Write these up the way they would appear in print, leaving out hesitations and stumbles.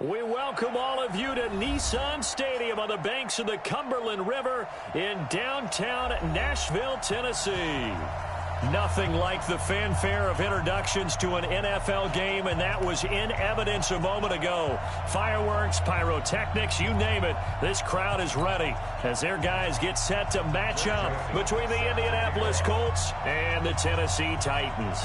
We welcome all of you to Nissan Stadium on the banks of the Cumberland River in downtown Nashville, Tennessee. Nothing like the fanfare of introductions to an NFL game, and that was in evidence a moment ago. Fireworks, pyrotechnics, you name it. This crowd is ready as their guys get set to match up between the Indianapolis Colts and the Tennessee Titans.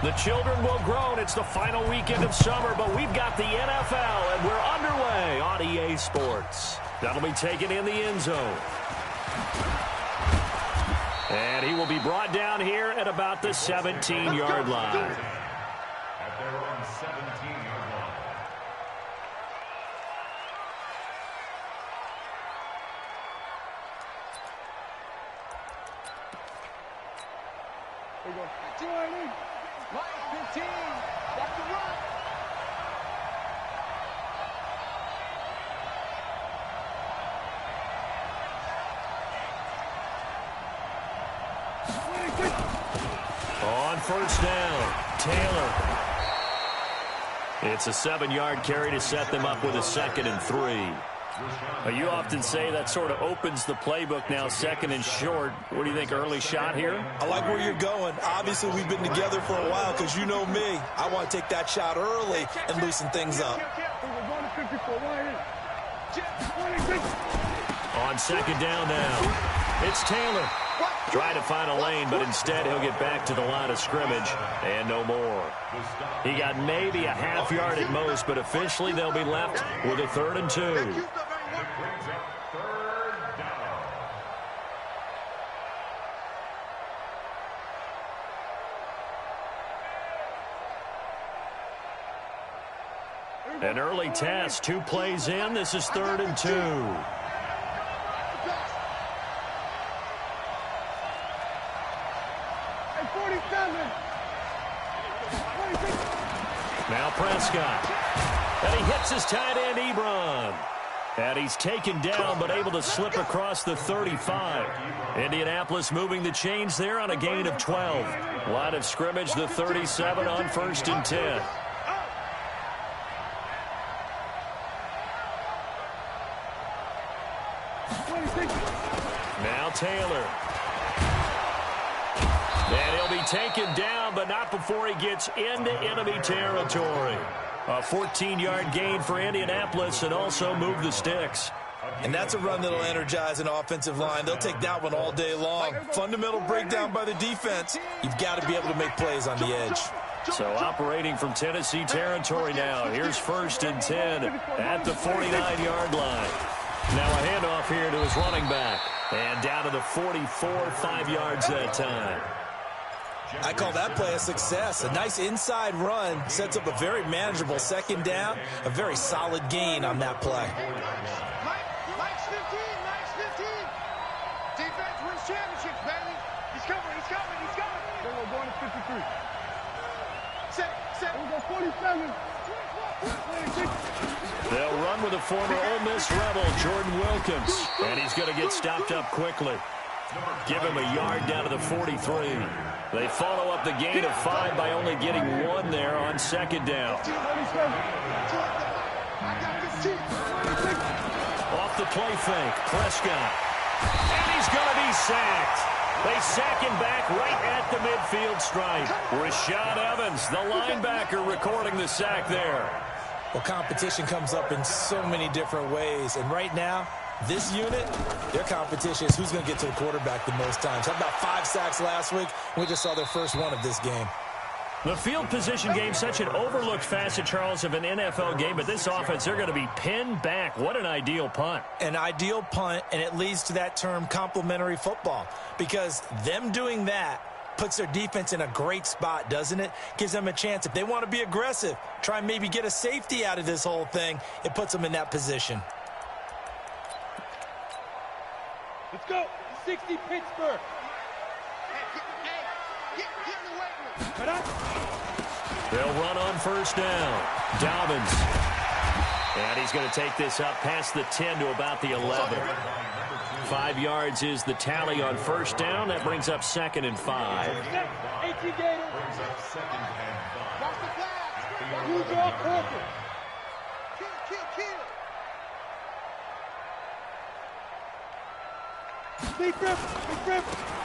The children will groan. It's the final weekend of summer, but we've got the NFL, and we're underway on EA Sports. That'll be taken in the end zone. And he will be brought down here at about the 17-yard line. At their own 17-yard line. There you go. Jordan. Line 15. Back to run. On first down, Taylor. It's a 7-yard carry to set them up with a 2nd and 3. You often say that sort of opens the playbook now, 2nd and short. What do you think, early shot here? I like where you're going. Obviously, we've been together for a while because you know me. I want to take that shot early and loosen things up. On 2nd down now, it's Taylor. Trying to find a lane, but instead he'll get back to the line of scrimmage and no more. He got maybe a half yard at most, but officially they'll be left with a 3rd and 2. An early test, 2 plays in. This is 3rd and 2. Now Prescott. And he hits his tight end, Ebron. And he's taken down, but able to slip across the 35. Indianapolis moving the chains there on a gain of 12. Line of scrimmage, the 37 on 1st and 10. Now Taylor. And he'll be taken down, but not before he gets into enemy territory. A 14-yard gain for Indianapolis and also move the sticks. And that's a run that'll energize an offensive line. They'll take that one all day long. Fundamental breakdown by the defense. You've got to be able to make plays on the edge. So operating from Tennessee territory now. Here's 1st and 10 at the 49-yard line. Now a handoff here to his running back. And down to the 44, 5 yards that time. I call that play a success. A nice inside run sets up a very manageable 2nd down. A very solid gain on that play. Mike's 15. Defense wins championships, baby. He's coming. We're going to 53. Set. We're going 47. They'll run with a former Ole Miss Rebel, Jordan Wilkins. And he's going to get stopped up quickly. Give him a yard down to the 43. They follow up the gain of 5 by only getting 1 there on 2nd down. Off the play fake, Prescott. And he's going to be sacked. They sack him back right at the midfield stripe. Rashad Evans, the linebacker, recording the sack there. Well, competition comes up in so many different ways. And right now, this unit, their competition is who's going to get to the quarterback the most times. How about 5 sacks last week? We just saw their first one of this game. The field position game, such an overlooked facet, Charles, of an NFL game. But this offense, they're going to be pinned back. What an ideal punt. An ideal punt, and it leads to that term complementary football. Because them doing that puts their defense in a great spot, doesn't it? Gives them a chance. If they want to be aggressive, try and maybe get a safety out of this whole thing, it puts them in that position. Let's go. 60 Pittsburgh. Get in the weight room. They'll run on 1st down. Dobbins. And he's going to take this up past the 10 to about the 11. 5 yards is the tally on first down. That brings up 2nd and 5. Brings up 2nd and 5. Watch the flag. Use your corner. Kill. Big rip.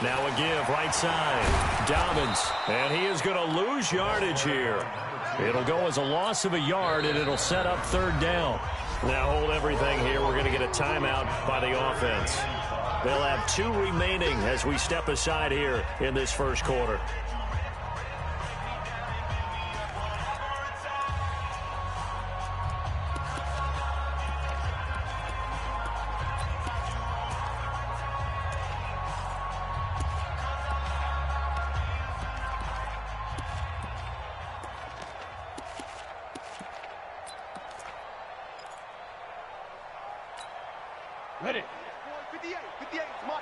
Now a give, right side. Dobbins. And he is going to lose yardage here. It'll go as a loss of a yard, and it'll set up 3rd down. Now hold everything here. We're going to get a timeout by the offense. They'll have 2 remaining as we step aside here in this first quarter. Ready. 58, it's Mike.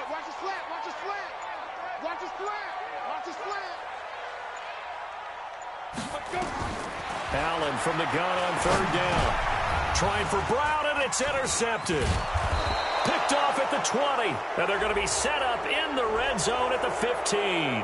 Watch the slant. Let's go. Allen from the gun on 3rd down. Trying for Brown, and it's intercepted. Picked off at the 20, and they're going to be set up in the red zone at the 15.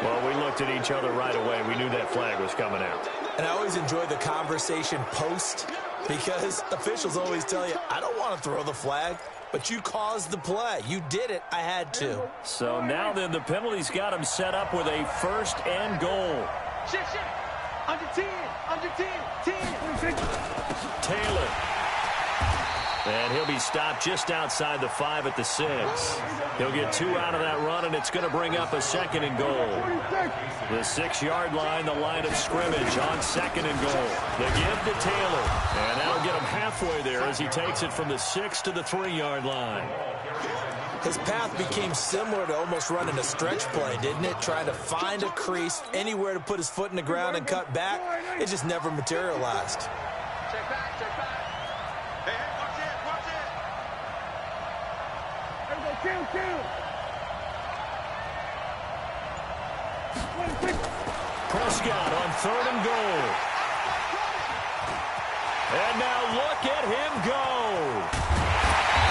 Well, we looked at each other right away. We knew that flag was coming out. And I always enjoy the conversation post because officials always tell you, I don't want to throw the flag, but you caused the play. You did it. I had to. So now then the penalty's got him set up with a 1st and goal. Shit. Under 10. 10. Taylor. And he'll be stopped just outside the 5 at the 6. He'll get 2 out of that run, and it's going to bring up a 2nd and goal. The 6-yard line, the line of scrimmage on 2nd and goal. The give to Taylor. And that'll get him halfway there as he takes it from the 6 to the 3-yard line. His path became similar to almost running a stretch play, didn't it? Trying to find a crease, anywhere to put his foot in the ground and cut back. It just never materialized. Check back. Hey, watch it. Kill. Prescott on 3rd and goal. And now look at him go.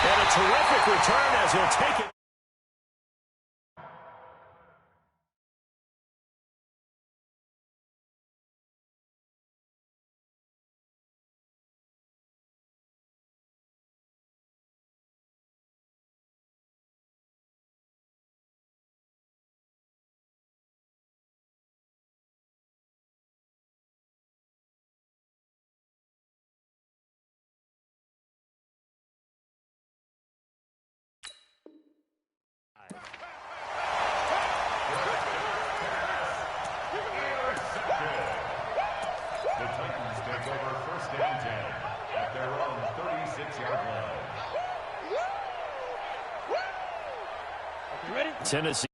And a terrific return as he'll take it. Tennessee.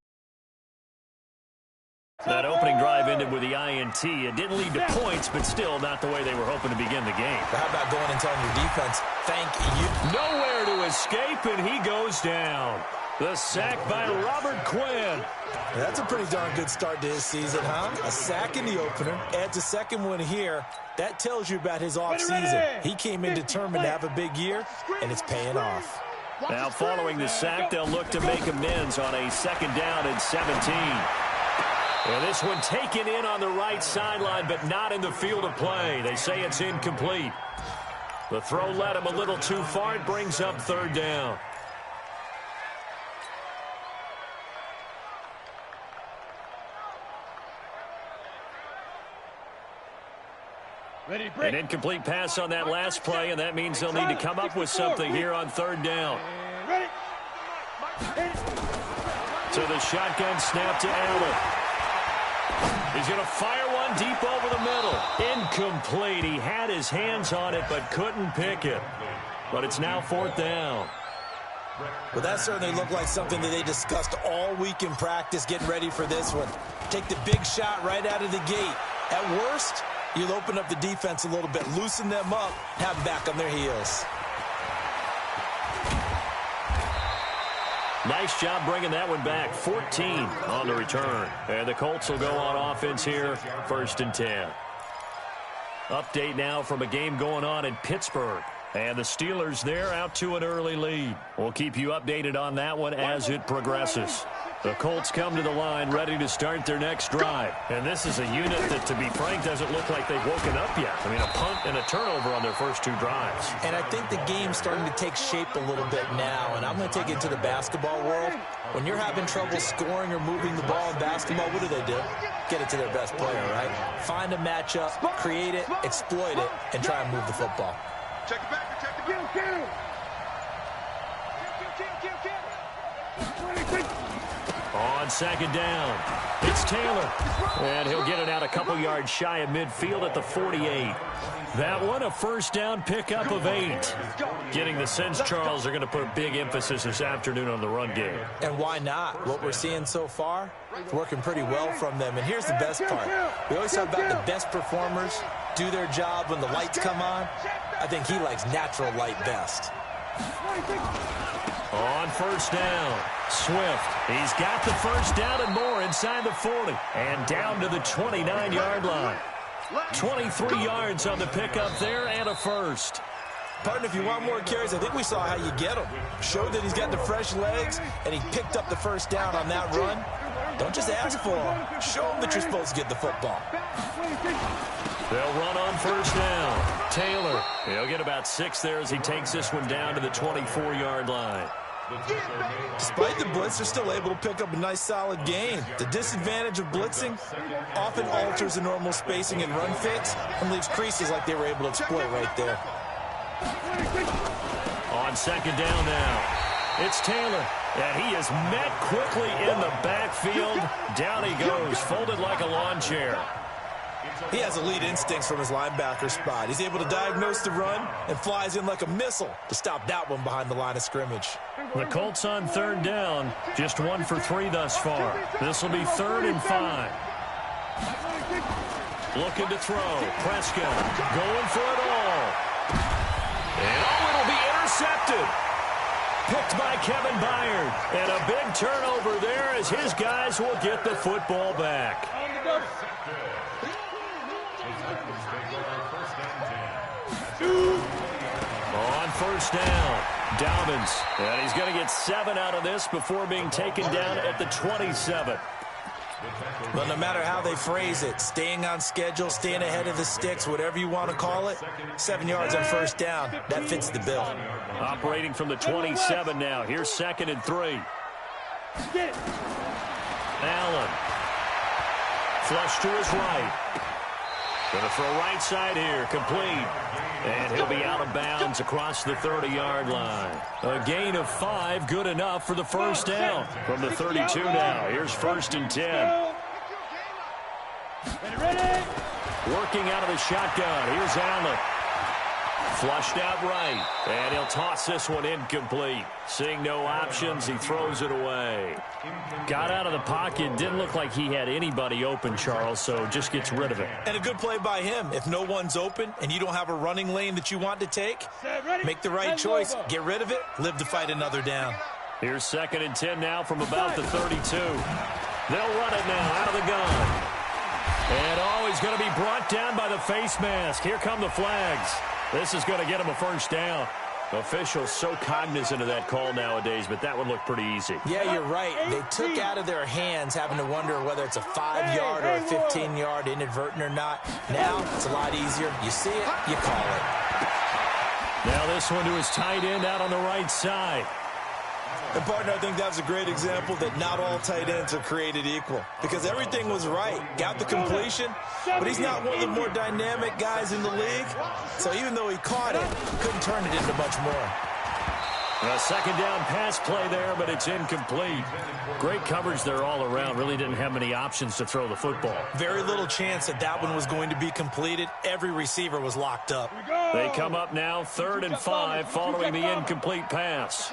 That opening drive ended with the INT. It didn't lead to points, but still not the way they were hoping to begin the game. How about going and telling your defense, thank you? Nowhere to escape, and he goes down. The sack by Robert Quinn. That's a pretty darn good start to his season, huh? A sack in the opener, adds a 2nd one here. That tells you about his offseason. He came in determined to have a big year, and it's paying off. Now following the sack, they'll look to make amends on a 2nd down and 17. And this one taken in on the right sideline, but not in the field of play. They say it's incomplete. The throw led him a little too far. It brings up 3rd down. An incomplete pass on that last play, and that means they'll need to come up with something here on 3rd down. To the shotgun snap to Allen. He's going to fire one deep over the middle. Incomplete. He had his hands on it but couldn't pick it. But it's now 4th down. Well, that certainly looked like something that they discussed all week in practice getting ready for this one. Take the big shot right out of the gate. At worst, you'll open up the defense a little bit, loosen them up, have them back on their heels. Nice job bringing that one back. 14 on the return. And the Colts will go on offense here, 1st and 10. Update now from a game going on in Pittsburgh. And the Steelers there out to an early lead. We'll keep you updated on that one as it progresses. The Colts come to the line ready to start their next drive. And this is a unit that, to be frank, doesn't look like they've woken up yet. I mean, a punt and a turnover on their first two drives. And I think the game's starting to take shape a little bit now. And I'm going to take it to the basketball world. When you're having trouble scoring or moving the ball in basketball, what do? Get it to their best player, right? Find a matchup, create it, exploit it, and try and move the football. Check it back, check it back. Kill. On second down, it's Taylor. And he'll get it out a couple yards shy of midfield at the 48. That one, a first down pickup of 8. Getting the sense, Charles, are going to put a big emphasis this afternoon on the run game. And why not? What we're seeing so far, it's working pretty well from them. And here's the best part. We always talk about the best performers do their job when the lights come on. I think he likes natural light best. On first down, Swift. He's got the first down and more inside the 40. And down to the 29-yard line. 23 yards on the pickup there and a first. Partner, if you want more carries, I think we saw how you get him. Showed that he's got the fresh legs, and he picked up the first down on that run. Don't just ask for him. Show him that you're supposed to get the football. They'll run on first down. Taylor, he'll get about 6 there as he takes this one down to the 24-yard line. Despite the blitz, they're still able to pick up a nice, solid gain. The disadvantage of blitzing often alters the normal spacing and run fits and leaves creases like they were able to exploit right there. On second down now, it's Taylor. And he is met quickly in the backfield. Down he goes, folded like a lawn chair. He has elite instincts from his linebacker spot. He's able to diagnose the run and flies in like a missile to stop that one behind the line of scrimmage. The Colts on third down, just 1 for 3 thus far. This will be 3rd and 5. Looking to throw. Prescott going for it all. And it'll be intercepted. Picked by Kevin Byard. And a big turnover there as his guys will get the football back. On first down, Dobbins. And he's going to get 7 out of this before being taken down at the 27. Well, no matter how they phrase it, staying on schedule, staying ahead of the sticks, whatever you want to call it, 7 yards on first down, that fits the bill. Operating from the 27 now. Here's 2nd and 3. Allen. Flush to his right. Going to throw right side here, complete. And he'll be out of bounds across the 30-yard line. A gain of 5, good enough for the first down. From the 32 now, here's 1st and 10. Working out of the shotgun, here's Allen. Flushed out right, and he'll toss this one incomplete. Seeing no options, he throws it away. Got out of the pocket, didn't look like he had anybody open, Charles, so just gets rid of it. And a good play by him. If no one's open and you don't have a running lane that you want to take, make the right choice. Get rid of it, live to fight another down. Here's 2nd and 10 now from about the 32. They'll run it now out of the gun. And he's going to be brought down by the face mask. Here come the flags. This is going to get him a first down. Officials so cognizant of that call nowadays, but that one looked pretty easy. Yeah, you're right. They took out of their hands having to wonder whether it's a 5-yard or a 15-yard inadvertent or not. Now it's a lot easier. You see it, you call it. Now this one to his tight end out on the right side. And, partner, I think that was a great example that not all tight ends are created equal. Because everything was right. Got the completion, but he's not one of the more dynamic guys in the league. So even though he caught it, couldn't turn it into much more. A 2nd down pass play there, but it's incomplete. Great coverage there all around. Really didn't have many options to throw the football. Very little chance that that one was going to be completed. Every receiver was locked up. They come up now 3rd and 5 following the incomplete pass.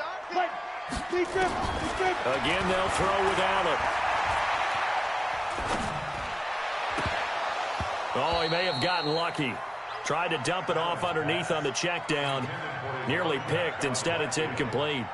Again, they'll throw with Allen. Oh, he may have gotten lucky. Tried to dump it off underneath on the check down. Nearly picked. Instead, it's incomplete.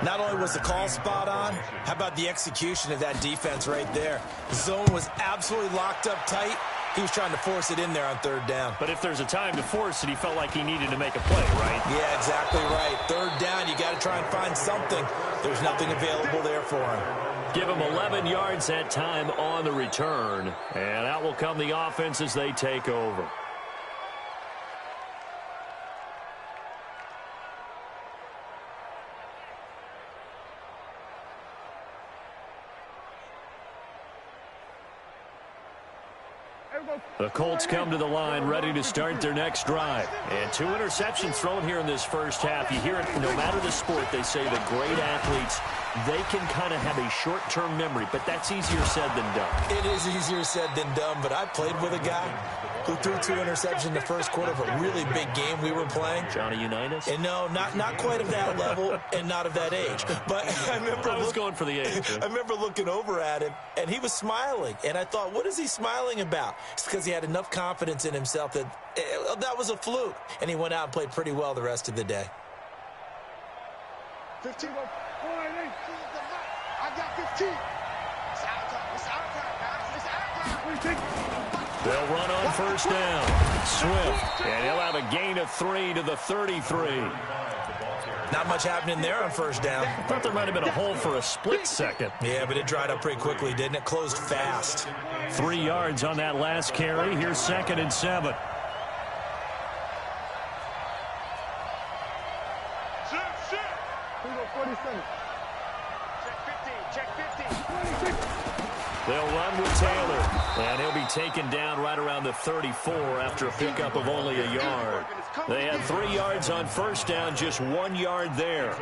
Not only was the call spot on, how about the execution of that defense right there? The zone was absolutely locked up tight. He was trying to force it in there on third down. But if there's a time to force it, he felt like he needed to make a play, right? Yeah, exactly right. Third down, you got to try and find something. There's nothing available there for him. Give him 11 yards that time on the return. And out will come the offense as they take over. The Colts come to the line ready to start their next drive. And 2 interceptions thrown here in this first half. You hear it, no matter the sport, they say the great athletes, they can kind of have a short-term memory, but that's easier said than done. It is easier said than done, but I played with a guy who threw 2 interceptions in the first quarter of a really big game we were playing. Johnny Unitas? And no, not quite of that level and not of that age. But I was going for the age. I remember looking over at him, and he was smiling. And I thought, what is he smiling about? It's because he had enough confidence in himself that that was a fluke. And he went out and played pretty well the rest of the day. 15. I got 15. It's out time. It's out time, guys. It's out time. They'll run on first down. Swift. And he'll have a gain of 3 to the 33. Not much happening there on first down. I thought there might have been a hole for a split second. Yeah, but it dried up pretty quickly, didn't it? Closed fast. 3 yards on that last carry. Here's 2nd and 7. They'll run with Taylor, and he'll be taken down right around the 34 after a pickup of only a yard. They had 3 yards on first down, just 1 yard there.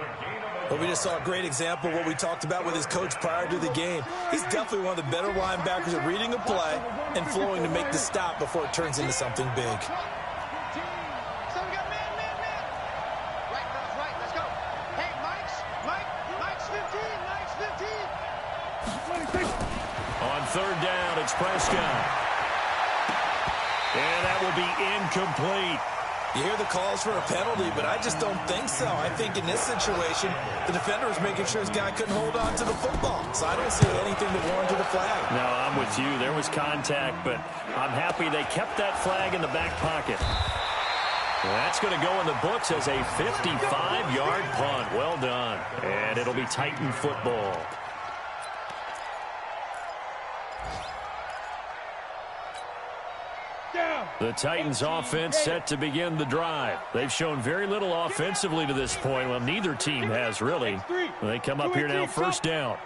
Well, we just saw a great example of what we talked about with his coach prior to the game. He's definitely one of the better linebackers at reading a play and flowing to make the stop before it turns into something big. Third down, it's Prescott. And that will be incomplete. You hear the calls for a penalty, but I just don't think so. I think in this situation, the defender was making sure his guy couldn't hold on to the football. So I don't see anything that warranted a flag. No, I'm with you. There was contact, but I'm happy they kept that flag in the back pocket. That's going to go in the books as a 55-yard punt. Well done. And it'll be Titan football. The Titans offense set to begin the drive. They've shown very little offensively to this point. Well, neither team has really. They come up here now, first down.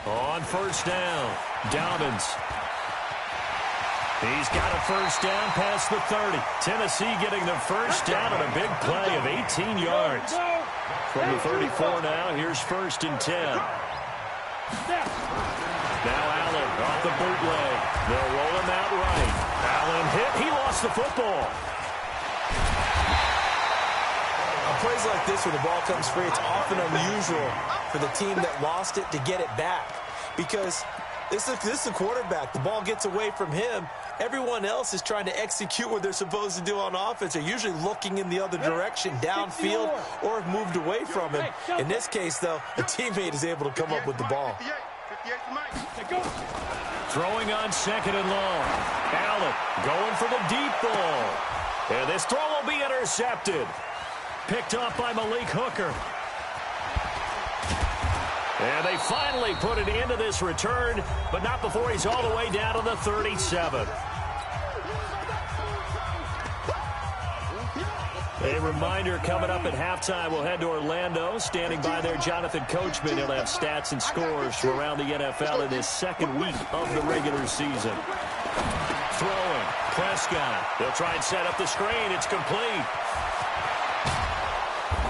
On first down, Dobbins. He's got a first down past the 30. Tennessee getting the first down on a big play of 18 yards. From the 34 now, here's 1st and 10. Now Allen off the bootleg. They'll roll him out right. Allen hit. He lost the football. On plays like this where the ball comes free, it's often unusual for the team that lost it to get it back. Because this is the quarterback. The ball gets away from him. Everyone else is trying to execute what they're supposed to do on offense. They're usually looking in the other direction, downfield, or have moved away from him. In this case, though, a teammate is able to come up with the ball. Throwing on 2nd and long. Allen going for the deep ball. And this throw will be intercepted. Picked off by Malik Hooker. And they finally put it into this return, but not before he's all the way down to the 37. A reminder coming up at halftime, we'll head to Orlando. Standing by there, Jonathan Coachman. He'll have stats and scores from around the NFL in this second week of the regular season. Throwing, Prescott. They'll try and set up the screen. It's complete.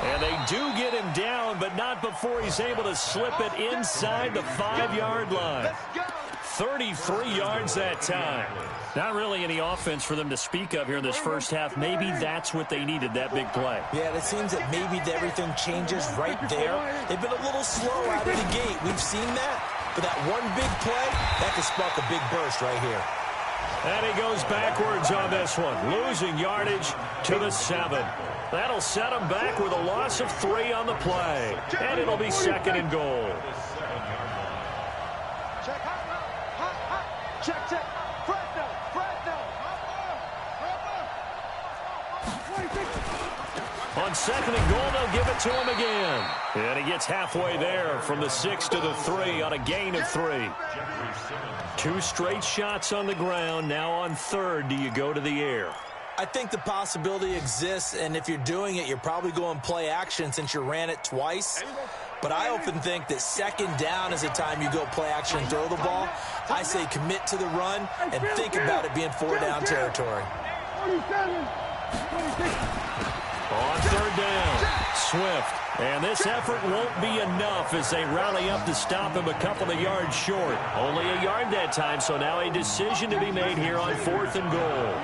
And they do get him down, but not before he's able to slip it inside the 5-yard line. 33 yards that time. Not really any offense for them to speak of here in this first half. Maybe that's what they needed, that big play. Yeah, it seems that maybe everything changes right there. They've been a little slow out of the gate. We've seen that. But that one big play, that could spark a big burst right here. And he goes backwards on this one, losing yardage to the 7. That'll set him back with a loss of 3 on the play. And it'll be 2nd and goal. Check, hot. Check. Fresno. On 2nd and goal, they'll give it to him again. And he gets halfway there from the 6 to the 3 on a gain of 3. 2 straight shots on the ground. Now on 3rd, do you go to the air? I think the possibility exists, and if you're doing it, you're probably going play action since you ran it twice. But I often think that 2nd down is the time you go play action and throw the ball. I say commit to the run and think about it being 4-down territory. 27. On 3rd down, Swift. And this effort won't be enough as they rally up to stop him a couple of yards short. Only a yard that time, so now a decision to be made here on 4th and goal.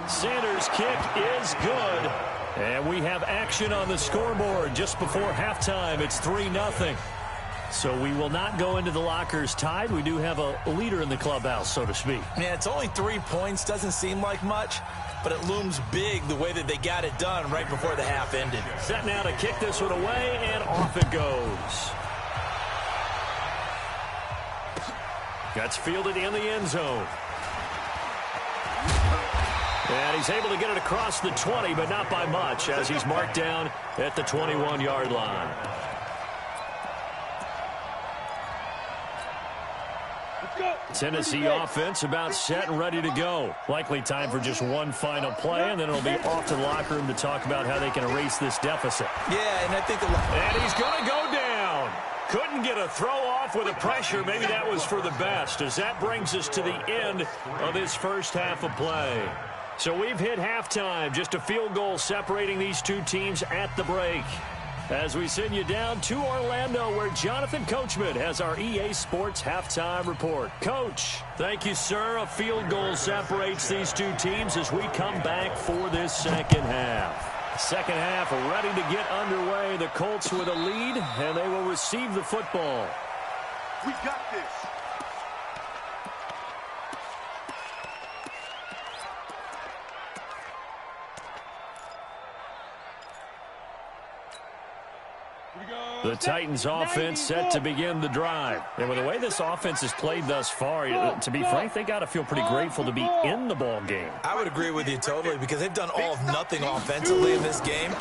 Sanders' kick is good. And we have action on the scoreboard just before halftime. It's 3-0. So we will not go into the lockers tied. We do have a leader in the clubhouse, so to speak. Yeah, it's only 3 points. Doesn't seem like much, but it looms big the way that they got it done right before the half ended. Set now to kick this one away, and off it goes. That's fielded in the end zone. And he's able to get it across the 20, but not by much, as he's marked down at the 21-yard line. Tennessee offense about set and ready to go. Likely time for just one final play, and then it'll be off to the locker room to talk about how they can erase this deficit. Yeah, and I think... And he's going to go down. Couldn't get a throw off with the pressure. Maybe that was for the best, as that brings us to the end of this first half of play. So we've hit halftime. Just a field goal separating these two teams at the break. As we send you down to Orlando, where Jonathan Coachman has our EA Sports halftime report. Coach, thank you, sir. A field goal separates these two teams as we come back for this second half. Second half ready to get underway. The Colts with a lead, and they will receive the football. We got this. The Titans offense set to begin the drive. And with the way this offense has played thus far, to be frank, they got to feel pretty grateful to be in the ball game. I would agree with you totally, because they've done all of nothing offensively in this game,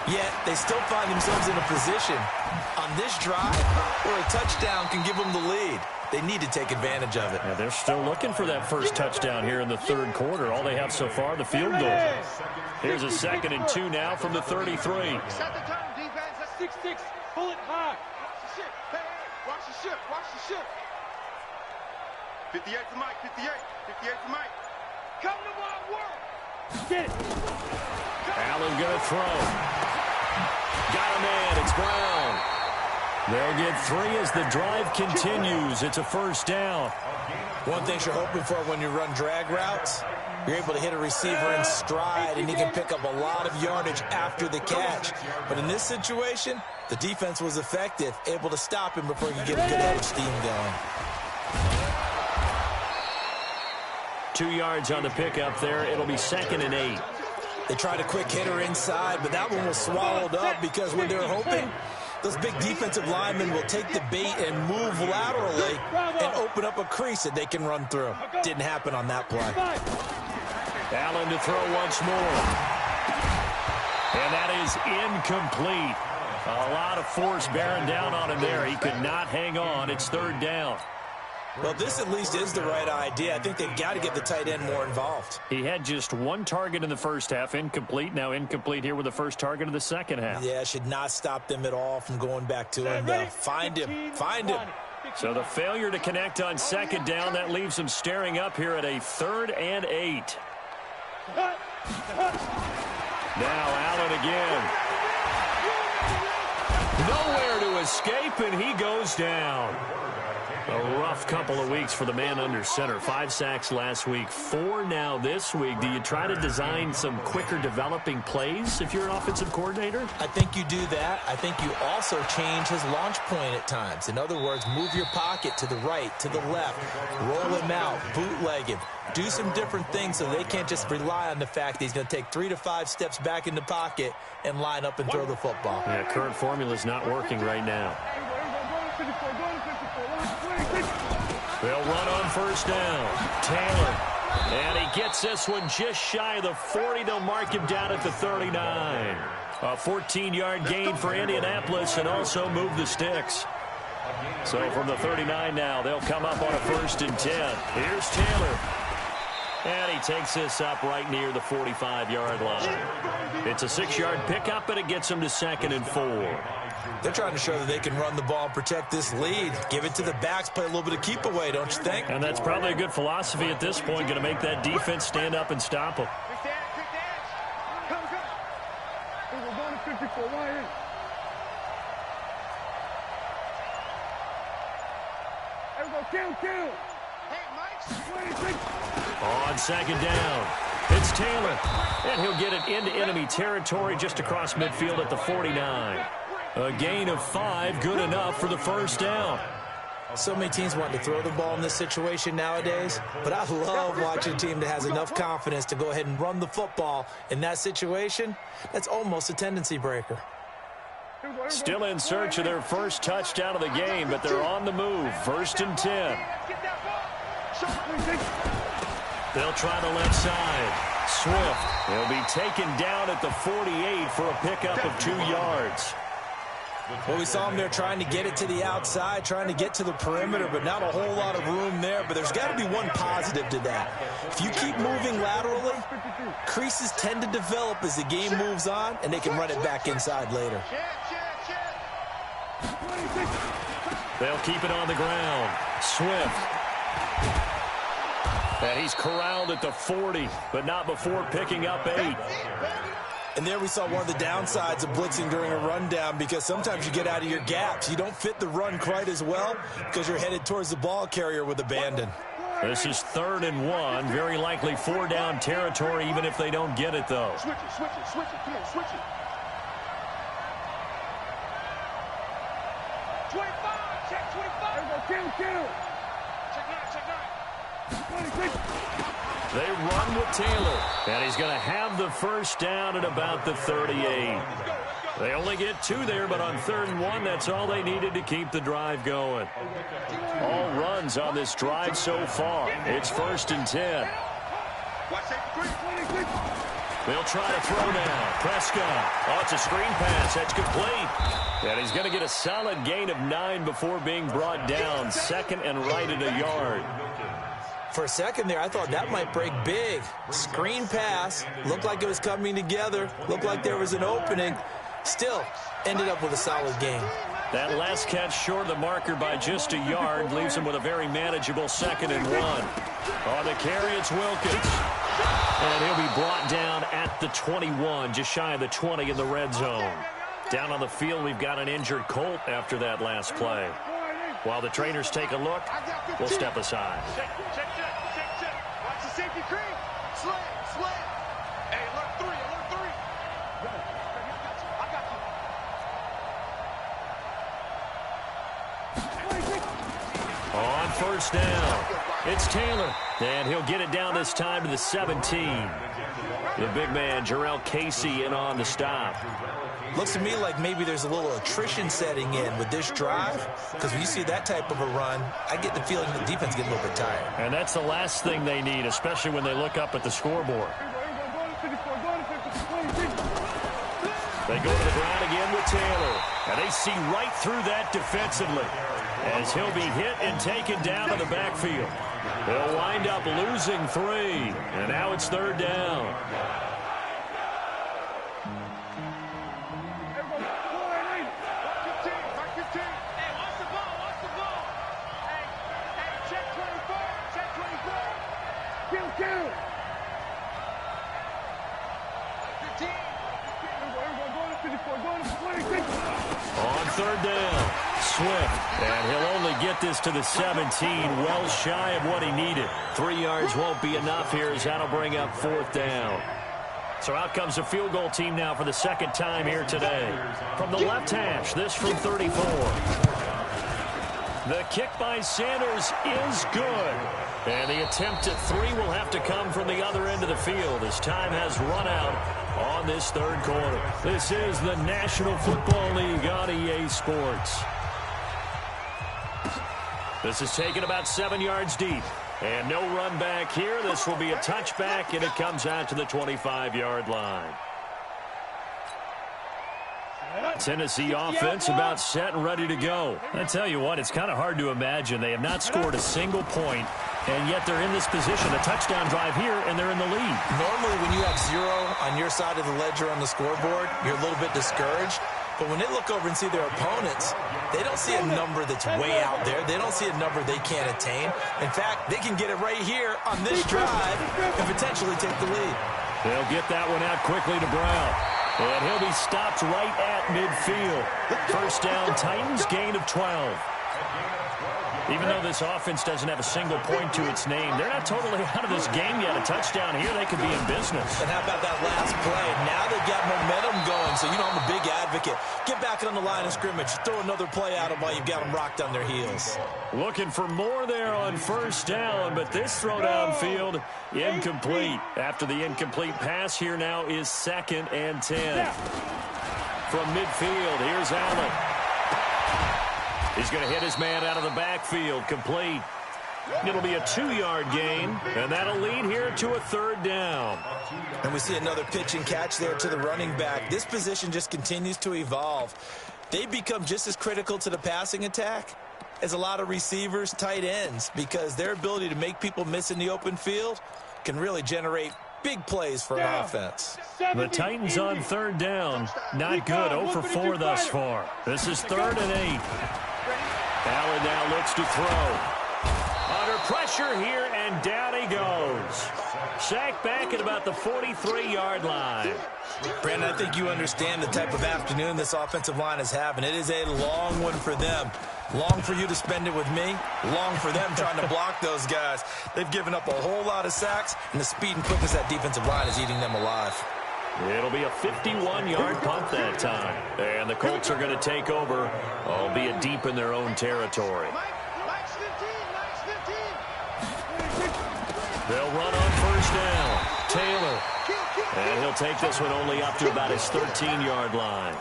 yet they still find themselves in a position on this drive where a touchdown can give them the lead. They need to take advantage of it. Yeah, they're still looking for that first touchdown here in the third quarter. All they have so far, the field goal. Here's a 2nd and 2 now from the 33. Set the turn, defense. That's 6-6. Pull it high. Watch the ship. Hey, watch the ship. Watch the ship. 58 to Mike. 58 to Mike. Come to my work. Get it. Allen going to throw. Got a man. It's Brown. They'll get 3 as the drive continues. It's a first down. One thing you're hoping for when you run drag routes, you're able to hit a receiver in stride, and he can pick up a lot of yardage after the catch. But in this situation, the defense was effective, able to stop him before he could get a good head of steam going. 2 yards on the pickup there. It'll be 2nd and 8. They tried a quick hitter inside, but that one was swallowed up because when they're hoping, those big defensive linemen will take the bait and move laterally and open up a crease that they can run through. Didn't happen on that play. Allen to throw once more. And that is incomplete. A lot of force bearing down on him there. He could not hang on. It's 3rd down. Well, this at least is the right idea. I think they've got to get the tight end more involved. He had just 1 target in the first half, incomplete. Now incomplete here with the first target of the second half. Yeah, should not stop them at all from going back to him, though. Find him. Find him. So the failure to connect on 2nd down, that leaves them staring up here at a 3rd and 8. Now Allen again. Nowhere to escape, and he goes down. A rough couple of weeks for the man under center. 5 sacks last week, 4 now this week. Do you try to design some quicker developing plays if you're an offensive coordinator? I think you do that. I think you also change his launch point at times. In other words, move your pocket to the right, to the left, roll him out, bootleg him. Do some different things so they can't just rely on the fact that he's going to take 3 to 5 steps back in the pocket and line up and throw the football. Yeah, current formula is not working right now. They'll run on first down. Taylor. And he gets this one just shy of the 40. They'll mark him down at the 39. A 14-yard gain for Indianapolis and also move the sticks. So from the 39 now, they'll come up on a 1st and 10. Here's Taylor. And he takes this up right near the 45-yard line. It's a 6-yard pickup, and it gets him to 2nd and 4. They're trying to show that they can run the ball and protect this lead. Give it to the backs, play a little bit of keep away, don't you think? And that's probably a good philosophy at this point, going to make that defense stand up and stop them. We're going to 54. Kill. Hey, Mike. On 2nd down, it's Taylor. And he'll get it into enemy territory just across midfield at the 49. A gain of 5, good enough for the 1st down. So many teams want to throw the ball in this situation nowadays, but I love watching a team that has enough confidence to go ahead and run the football in that situation. That's almost a tendency breaker. Still in search of their first touchdown of the game, but they're on the move. 1st and 10. They'll try the left side. Swift. He'll be taken down at the 48 for a pickup of 2 yards. Well, we saw him there trying to get it to the outside, trying to get to the perimeter, but not a whole lot of room there. But there's got to be one positive to that. If you keep moving laterally, creases tend to develop as the game moves on, and they can run it back inside later. They'll keep it on the ground. Swift. And he's corralled at the 40, but not before picking up 8. And there we saw one of the downsides of blitzing during a rundown, because sometimes you get out of your gaps. You don't fit the run quite as well because you're headed towards the ball carrier with abandon. This is 3rd and 1. Very likely 4-down territory, even if they don't get it, though. Switch it. Come on, switch it. 25. Check 25. Kill. Check 9. They run with Taylor, and he's going to have the 1st down at about the 38. They only get 2 there, but on 3rd and 1, that's all they needed to keep the drive going. All runs on this drive so far. It's 1st and 10. They'll try to throw now. Prescott. Oh, it's a screen pass. That's complete. And he's going to get a solid gain of 9 before being brought down. 2nd and right at a yard. For a second there, I thought that might break big. Screen pass. Looked like it was coming together. Looked like there was an opening. Still, ended up with a solid gain. That last catch short of the marker by just a yard leaves him with a very manageable 2nd and 1. On the carry, it's Wilkins. And he'll be brought down at the 21, just shy of the 20 in the red zone. Down on the field, we've got an injured Colt after that last play. While the trainers take a look, we'll step aside. Check. Watch the safety cream. Slant. Hey, alert 3. I got you. On 1st down, it's Taylor. And he'll get it down this time to the 17. The big man, Jarrell Casey, in on the stop. Looks to me like maybe there's a little attrition setting in with this drive, because when you see that type of a run, I get the feeling the defense gets a little bit tired. And that's the last thing they need, especially when they look up at the scoreboard. They go to the ground again with Taylor, and they see right through that defensively as he'll be hit and taken down in the backfield. They'll wind up losing 3, and now it's 3rd down. On 3rd down, Swift. And he'll only get this to the 17, well shy of what he needed. 3 yards won't be enough here as that'll bring up 4th down. So out comes the field goal team now for the second time here today. From the left hash, this from 34. The kick by Sanders is good. And the attempt at 3 will have to come from the other end of the field as time has run out on this third quarter. This is the National Football League on EA Sports. This is taken about 7 yards deep. And no run back here. This will be a touchback, and it comes out to the 25-yard line. Tennessee offense about set and ready to go. I tell you what, it's kind of hard to imagine. They have not scored a single point, and yet they're in this position. A touchdown drive here, and they're in the lead. Normally, when you have 0 on your side of the ledger on the scoreboard, you're a little bit discouraged. But when they look over and see their opponents, they don't see a number that's way out there. They don't see a number they can't attain. In fact, they can get it right here on this drive and potentially take the lead. They'll get that one out quickly to Brown. And he'll be stopped right at midfield. First down, Titans, gain of 12. Even though this offense doesn't have a single point to its name, they're not totally out of this game yet. A touchdown here, they could be in business. And how about that last play? Now they've got momentum going, so you know I'm a big advocate. Get back on the line of scrimmage. Throw another play at them while you've got them rocked on their heels. Looking for more there on first down, but this throw downfield, incomplete. After the incomplete pass, here now is 2nd and 10. From midfield, here's Allen. He's going to hit his man out of the backfield, complete. It'll be a 2-yard gain, and that'll lead here to a 3rd down. And we see another pitch and catch there to the running back. This position just continues to evolve. They become just as critical to the passing attack as a lot of receivers, tight ends, because their ability to make people miss in the open field can really generate big plays for an offense. The Titans on 3rd down. Not good. 0 for 4 thus far. This is 3rd and 8. Allen now looks to throw. Under pressure here, and down he goes. Sacked back at about the 43-yard line. Brandon, I think you understand the type of afternoon this offensive line is having. It is a long one for them. Long for you to spend it with me. Long for them trying to block those guys. They've given up a whole lot of sacks, and the speed and quickness of that defensive line is eating them alive. It'll be a 51-yard punt that time. And the Colts are going to take over, albeit deep in their own territory. They'll run on first down. Taylor. And he'll take this one only up to about his 13-yard line.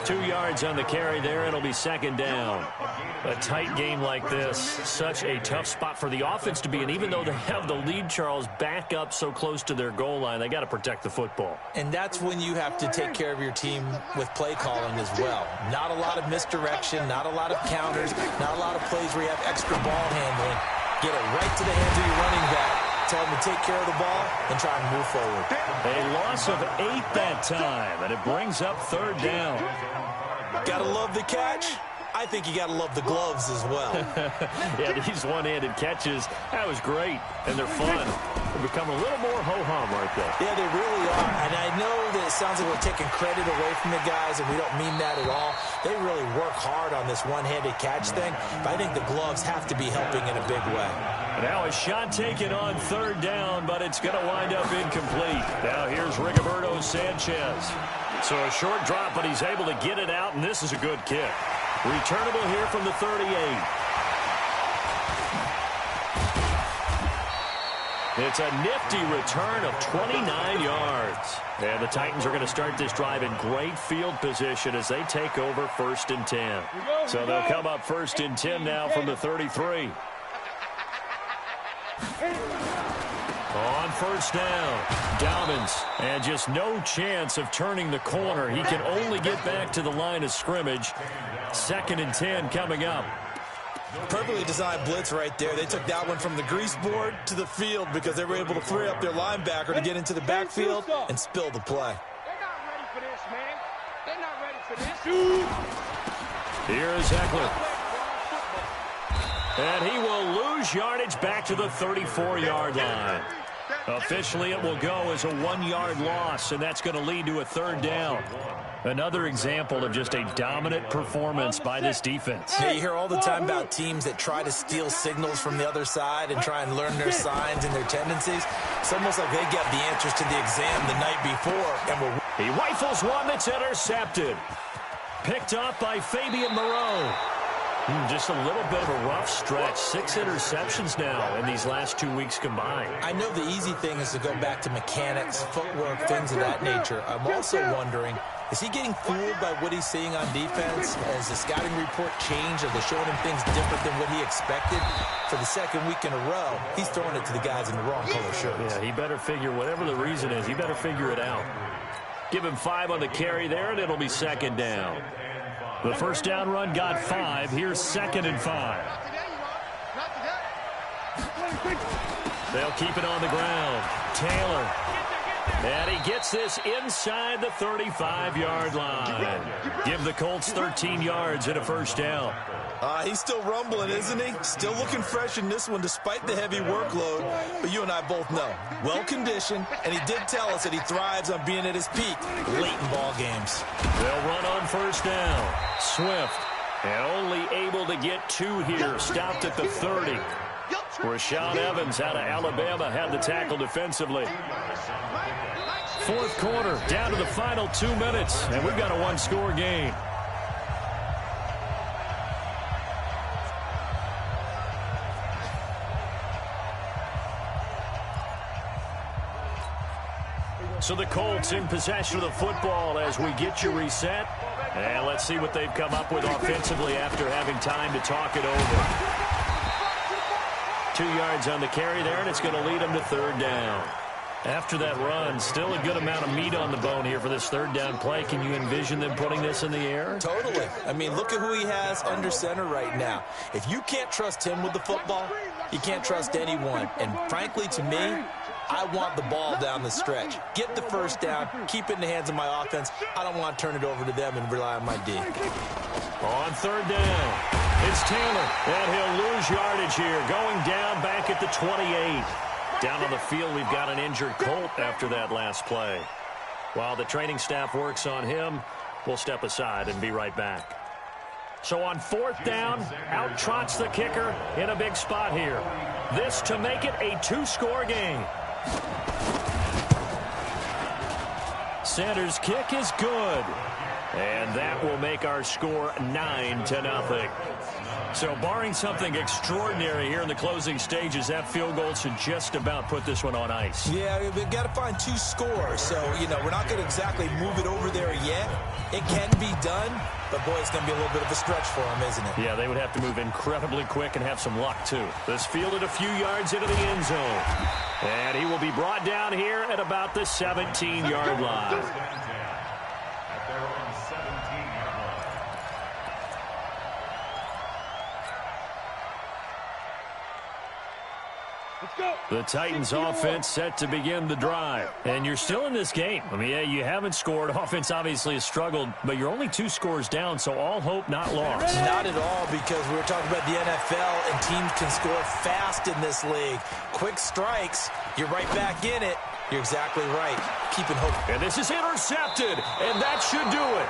2 yards on the carry there. It'll be 2nd down. A tight game like this, such a tough spot for the offense to be in. Even though they have the lead, Charles, back up so close to their goal line, they got to protect the football. And that's when you have to take care of your team with play calling as well. Not a lot of misdirection, not a lot of counters, not a lot of plays where you have extra ball handling. Get it right to the hands of your running back. Tell him to take care of the ball and try and move forward. A loss of 8 that time, and it brings up 3rd down. Gotta love the catch. I think you got to love the gloves as well. Yeah, these one-handed catches, that was great, and they're fun. They become a little more ho-hum, aren't they? Yeah, they really are, and I know that it sounds like we're taking credit away from the guys, and we don't mean that at all. They really work hard on this one-handed catch thing, but I think the gloves have to be helping in a big way. Now a shot taken on 3rd down, but it's going to wind up incomplete. Now here's Rigoberto Sanchez. So a short drop, but he's able to get it out, and this is a good kick. Returnable here from the 38. It's a nifty return of 29 yards. And the Titans are going to start this drive in great field position as they take over 1st and 10. So they'll come up 1st and 10 now from the 33. On first down, Dobbins, and just no chance of turning the corner. He can only get back to the line of scrimmage. 2nd and 10 coming up. Perfectly designed blitz right there. They took that one from the grease board to the field because they were able to free up their linebacker to get into the backfield and spill the play. They're not ready for this, man. They're not ready for this. Here's Eckler. And he will lose yardage back to the 34-yard line. Officially, it will go as a 1-yard loss, and that's going to lead to a 3rd down. Another example of just a dominant performance by this defense. Yeah, you hear all the time about teams that try to steal signals from the other side and try and learn their signs and their tendencies. It's almost like they get the answers to the exam the night before. And he rifles one that's intercepted. Picked up by Fabian Moreau. Just a little bit of a rough stretch. 6 interceptions now in these last 2 weeks combined. I know the easy thing is to go back to mechanics, footwork, things of that nature. I'm also wondering, is he getting fooled by what he's seeing on defense? Has the scouting report changed? Are they showing him things different than what he expected? For the second week in a row, he's throwing it to the guys in the wrong color shirts. Yeah, he better figure, whatever the reason is, he better figure it out. Give him 5 on the carry there, and it'll be second down. The first down run got 5. Here's 2nd and 5. They'll keep it on the ground. Taylor. And he gets this inside the 35-yard line. Give the Colts 13 yards and a first down. He's still rumbling, isn't he? Still looking fresh in this one despite the heavy workload. But you and I both know, well-conditioned, and he did tell us that he thrives on being at his peak late in ball games. They'll run on first down. Swift, and only able to get 2 here. Stopped at the 30. Rashaan Evans out of Alabama had the tackle defensively. Fourth quarter, down to the final 2 minutes, and we've got a 1-score game. So the Colts in possession of the football as we get you reset. And let's see what they've come up with offensively after having time to talk it over. 2 yards on the carry there, and it's going to lead them to third down. After that run, still a good amount of meat on the bone here for this third down play. Can you envision them putting this in the air? Totally. I mean, look at who he has under center right now. If you can't trust him with the football, you can't trust anyone. And frankly, to me, I want the ball down the stretch. Get the first down, keep it in the hands of my offense. I don't want to turn it over to them and rely on my D. On third down, it's Taylor, and he'll lose yardage here, going down back at the 28. Down on the field, we've got an injured Colt after that last play. While the training staff works on him, we'll step aside and be right back. So on fourth down, out trots the kicker in a big spot here. This to make it a 2-score game. Sanders' kick is good. And that will make our score 9-0. So barring something extraordinary here in the closing stages, that field goal should just about put this one on ice. Yeah, we've got to find 2 scores. So, we're not going to exactly move it over there yet. It can be done, but, boy, it's going to be a little bit of a stretch for them, isn't it? Yeah, they would have to move incredibly quick and have some luck, too. This fielded a few yards into the end zone. And he will be brought down here at about the 17-yard line. The Titans offense set to begin the drive. And you're still in this game. I mean, yeah, you haven't scored. Offense obviously has struggled, but you're only 2 scores down, so all hope not lost. Not at all, because we were talking about the NFL, and teams can score fast in this league. Quick strikes, you're right back in it. You're exactly right. Keeping hope. And this is intercepted, and that should do it.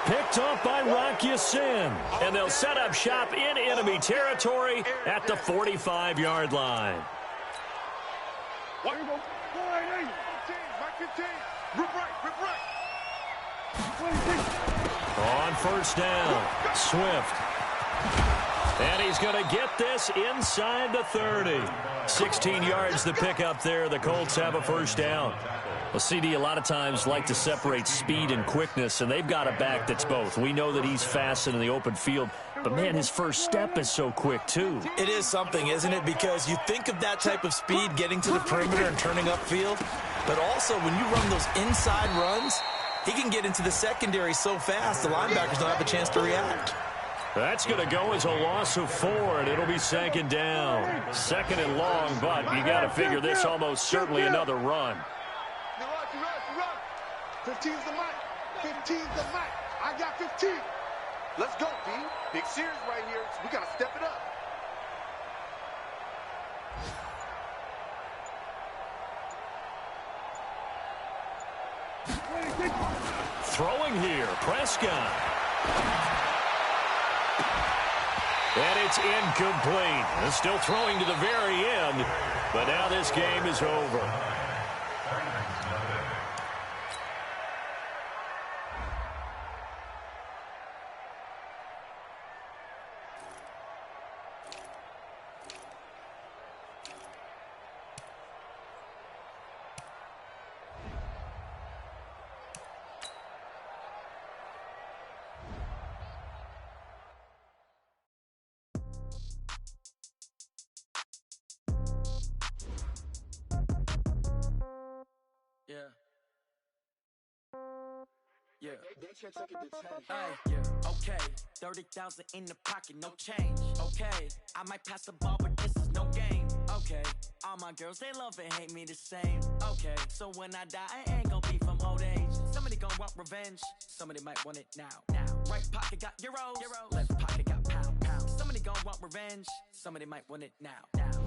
Picked off by Rock Ya-Sin. And they'll set up shop in enemy territory at the 45-yard line. On first down, Swift. And he's going to get this inside the 30. 16 yards the pick up there. The Colts have a first down. Well, CD a lot of times like to separate speed and quickness, and they've got a back that's both. We know that he's fast in the open field, but, man, his first step is so quick, too. It is something, isn't it? Because you think of that type of speed getting to the perimeter and turning upfield, but also when you run those inside runs, he can get into the secondary so fast the linebackers don't have a chance to react. That's going to go as a loss of 4, and it'll be second down. Second and long, but you got to figure this almost certainly another run. 15's the mic. 15's the mic. I got 15. Let's go, B. Big series right here. We got to step it up. Throwing here, Prescott. And it's incomplete. Still throwing to the very end, but now this game is over. Yeah. Yeah. Okay. 30,000 in the pocket, no change. Okay. I might pass the ball, but this is no game. Okay. All my girls, they love and hate me the same. Okay. So when I die, I ain't gonna be from old age. Somebody gonna want revenge. Somebody might want it now. Right pocket got euros. Left pocket got pounds. Somebody gonna want revenge. Somebody might want it now.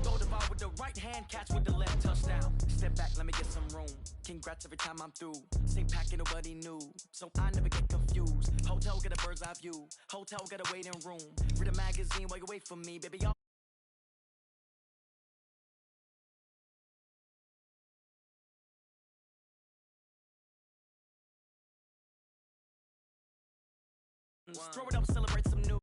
Throw the ball with the right hand, catch with the left, touchdown. Step back, let me get some room. Congrats every time I'm through. Same packet, nobody knew, so I never get confused. Hotel got a bird's eye view. Hotel got a waiting room. Read a magazine while you wait for me, baby. Throw it up, celebrate some new.